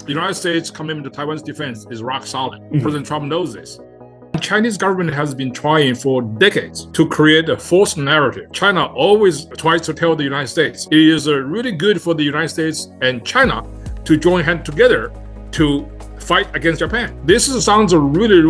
The United States' commitment to Taiwan's defense is rock solid. President Trump knows this. The Chinese government has been trying for decades to create a false narrative. China always tries to tell the United States it is really good for the United States and China to join hands together to fight against Japan. This sounds really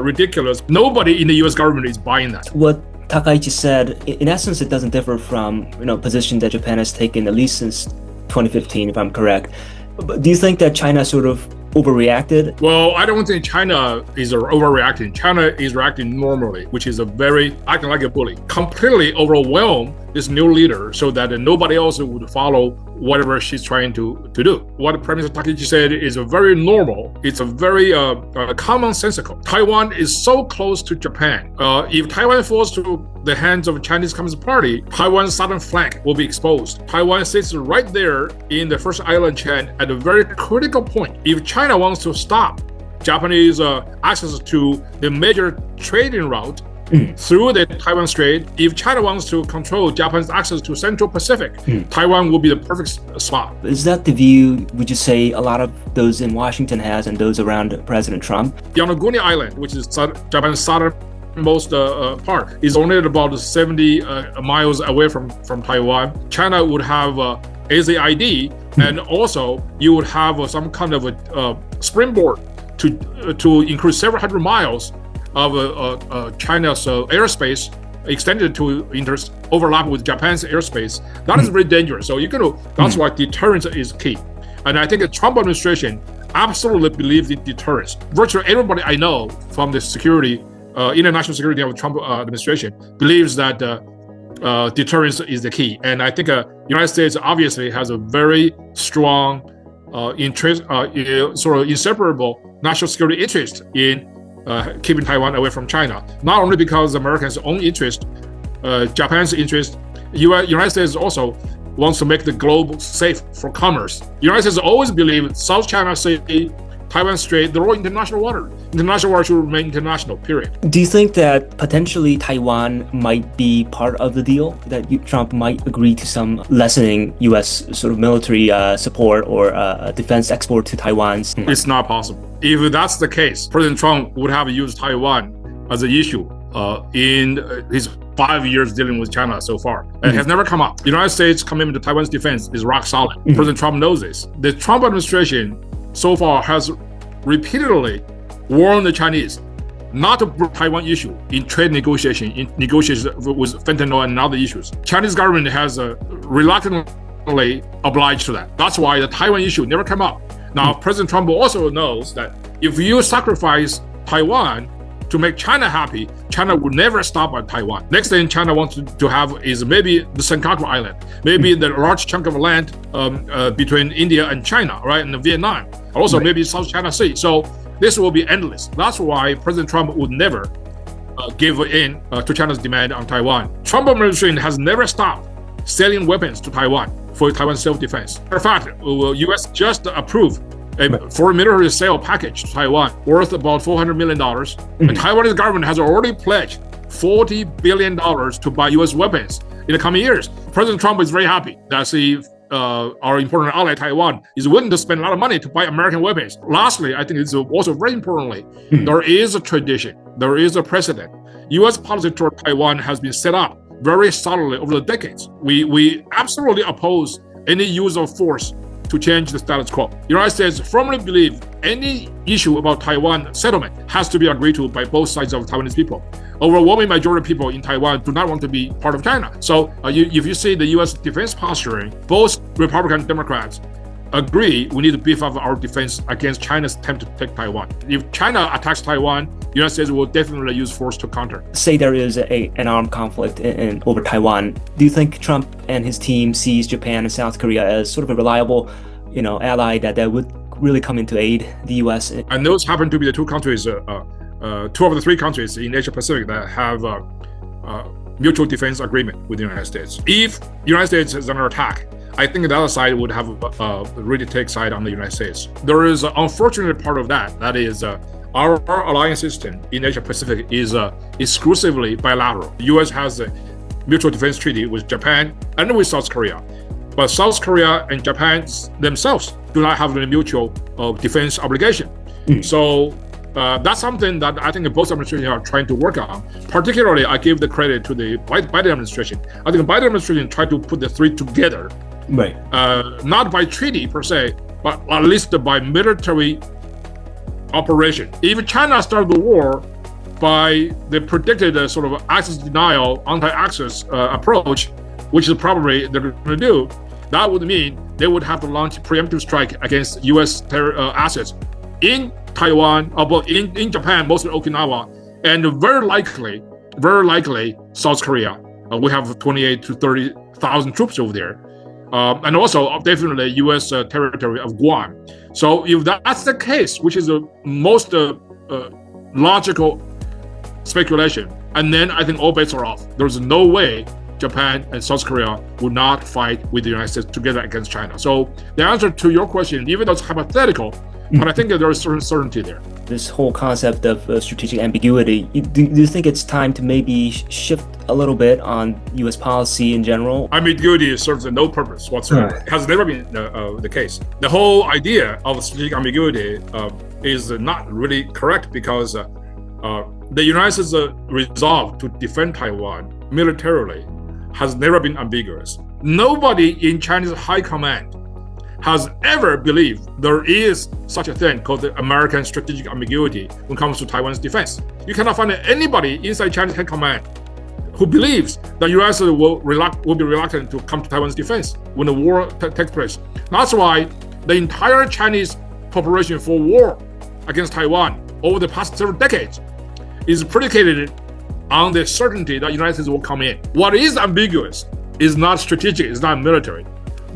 ridiculous. Nobody in the U.S. government is buying that. What Takaichi said, in essence, it doesn't differ from position that Japan has taken at least since 2015, if I'm correct. But do you think that China sort of overreacted? Well, I don't think China is overreacting. China is reacting normally, which is acting like a bully. Completely overwhelm this new leader so that nobody else would follow whatever she's trying to do. What Prime Minister Takaichi said is very normal. It's a very commonsensical. Taiwan is so close to Japan. If Taiwan falls to the hands of Chinese Communist Party, Taiwan's southern flank will be exposed. Taiwan sits right there in the first island chain at a very critical point. If China wants to stop Japanese access to the major trading route through the Taiwan Strait, if China wants to control Japan's access to Central Pacific, Taiwan will be the perfect spot. Is that the view, would you say, a lot of those in Washington has and those around President Trump? Yonaguni Island, which is Japan's southernmost part, is only about 70 miles away from Taiwan. China would have AZID, and also you would have some kind of a springboard to increase several hundred miles of China's airspace extended to overlap with Japan's airspace. That is very dangerous. So that's why deterrence is key. And I think the Trump administration absolutely believes in deterrence. Virtually everybody I know from the international security of the Trump administration believes that deterrence is the key. And I think the United States obviously has a very strong interest, sort of inseparable national security interest in keeping Taiwan away from China. Not only because Americans' own interest, Japan's interest, United States also wants to make the globe safe for commerce. United States always believed South China Sea, Taiwan Strait, they're all international water. International water should remain international, period. Do you think that potentially Taiwan might be part of the deal? That Trump might agree to some lessening U.S. sort of military support or defense export to Taiwan? It's not possible. If that's the case, President Trump would have used Taiwan as an issue in his 5 years dealing with China so far. It has never come up. The United States' commitment to Taiwan's defense is rock solid. President Trump knows this. The Trump administration so far has repeatedly warned the Chinese not to bring Taiwan issue in trade negotiations with fentanyl and other issues. Chinese government has reluctantly obliged to that. That's why the Taiwan issue never came up. Now, President Trump also knows that if you sacrifice Taiwan to make China happy, China would never stop at Taiwan. Next thing China wants to have is maybe the Senkaku Island, maybe the large chunk of land between India and China, right, and Vietnam. Also, maybe South China Sea. So this will be endless. That's why President Trump would never give in to China's demand on Taiwan. Trump administration has never stopped selling weapons to Taiwan for Taiwan self-defense. In fact, U.S. just approved a foreign military sale package to Taiwan worth about $400 million. The Taiwanese government has already pledged $40 billion to buy U.S. weapons in the coming years. President Trump is very happy that our important ally Taiwan is willing to spend a lot of money to buy American weapons. Lastly, I think it's also very importantly, there is a tradition, there is a precedent. U.S. policy toward Taiwan has been set up very solidly over the decades. We absolutely oppose any use of force to change the status quo. The United States firmly believes any issue about Taiwan settlement has to be agreed to by both sides of Taiwanese people. Overwhelming majority of people in Taiwan do not want to be part of China. So if you see the U.S. defense posturing, both Republican and Democrats agree we need to beef up our defense against China's attempt to take Taiwan. If China attacks Taiwan, the United States will definitely use force to counter. Say there is an armed conflict over Taiwan. Do you think Trump and his team sees Japan and South Korea as sort of a reliable, ally that would really come into aid the U.S.? And those happen to be the two countries, two of the three countries in Asia Pacific that have mutual defense agreement with the United States. If the United States is under attack, I think the other side would have really take side on the United States. There is an unfortunate part of that. That is, our alliance system in Asia Pacific is exclusively bilateral. The U.S. has a mutual defense treaty with Japan and with South Korea. but South Korea and Japan themselves do not have a mutual defense obligation. So that's something that I think both administrations are trying to work on. Particularly, I give the credit to the Biden administration. I think the Biden administration tried to put the three together, right? Not by treaty per se, but at least by military operation. If China started the war by the predicted sort of access denial, anti-access approach, which is probably they're going to do, that would mean they would have to launch preemptive strike against U.S. assets in Taiwan, in Japan, mostly Okinawa, and very likely South Korea. We have 28 to 30,000 troops over there, and also definitely U.S. Territory of Guam. So if that's the case, which is the most logical speculation, and then I think all bets are off. There's no way Japan and South Korea would not fight with the United States together against China. So the answer to your question, even though it's hypothetical, but I think that there is certain certainty there. This whole concept of strategic ambiguity, do you think it's time to maybe shift a little bit on U.S. policy in general? Ambiguity serves no purpose whatsoever. It has never been the case. The whole idea of strategic ambiguity is not really correct because the United States' resolve to defend Taiwan militarily has never been ambiguous. Nobody in Chinese high command has ever believed there is such a thing called the American strategic ambiguity when it comes to Taiwan's defense. You cannot find anybody inside Chinese high command who believes the U.S. will be reluctant to come to Taiwan's defense when the war takes place. That's why the entire Chinese preparation for war against Taiwan over the past several decades is predicated on the certainty that the United States will come in. What is ambiguous is not strategic, it's not military.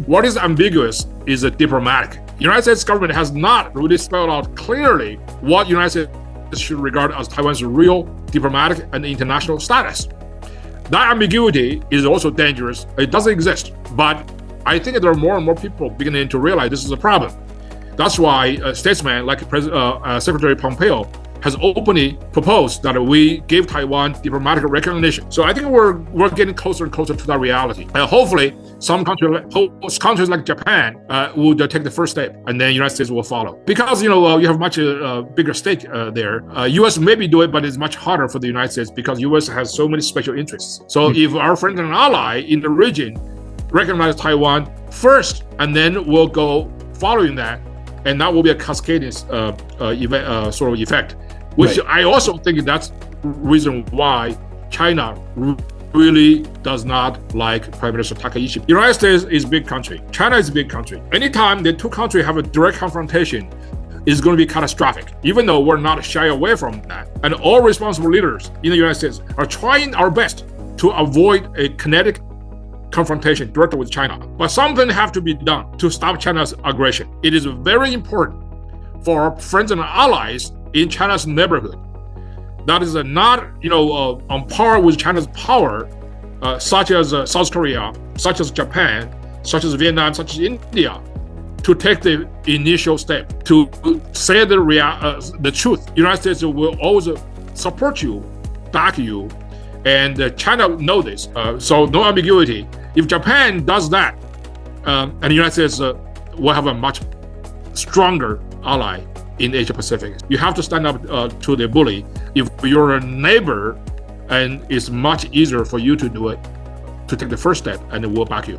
What is ambiguous is diplomatic. The United States government has not really spelled out clearly what the United States should regard as Taiwan's real diplomatic and international status. That ambiguity is also dangerous. It doesn't exist, but I think there are more and more people beginning to realize this is a problem. That's why statesmen like Secretary Pompeo has openly proposed that we give Taiwan diplomatic recognition. So I think we're getting closer and closer to that reality. Hopefully, some countries like Japan would take the first step, and then the United States will follow. Because you have much bigger stake there. U.S. maybe do it, but it's much harder for the United States because U.S. has so many special interests. So if our friend and ally in the region recognize Taiwan first, and then we'll go following that, and that will be a cascading sort of effect. Which right. I also think that's the reason why China really does not like Prime Minister Takaichi. The United States is a big country. China is a big country. Anytime the two countries have a direct confrontation, it's going to be catastrophic, even though we're not shy away from that. And all responsible leaders in the United States are trying our best to avoid a kinetic confrontation directly with China. But something has to be done to stop China's aggression. It is very important for our friends and allies in China's neighborhood that is not, on par with China's power, such as South Korea, such as Japan, such as Vietnam, such as India, to take the initial step to say the truth. The United States will always support you, back you, and China knows this. So no ambiguity. If Japan does that, and the United States will have a much stronger ally in Asia Pacific. You have to stand up to the bully. If you're a neighbor, and it's much easier for you to do it, to take the first step, and it will back you.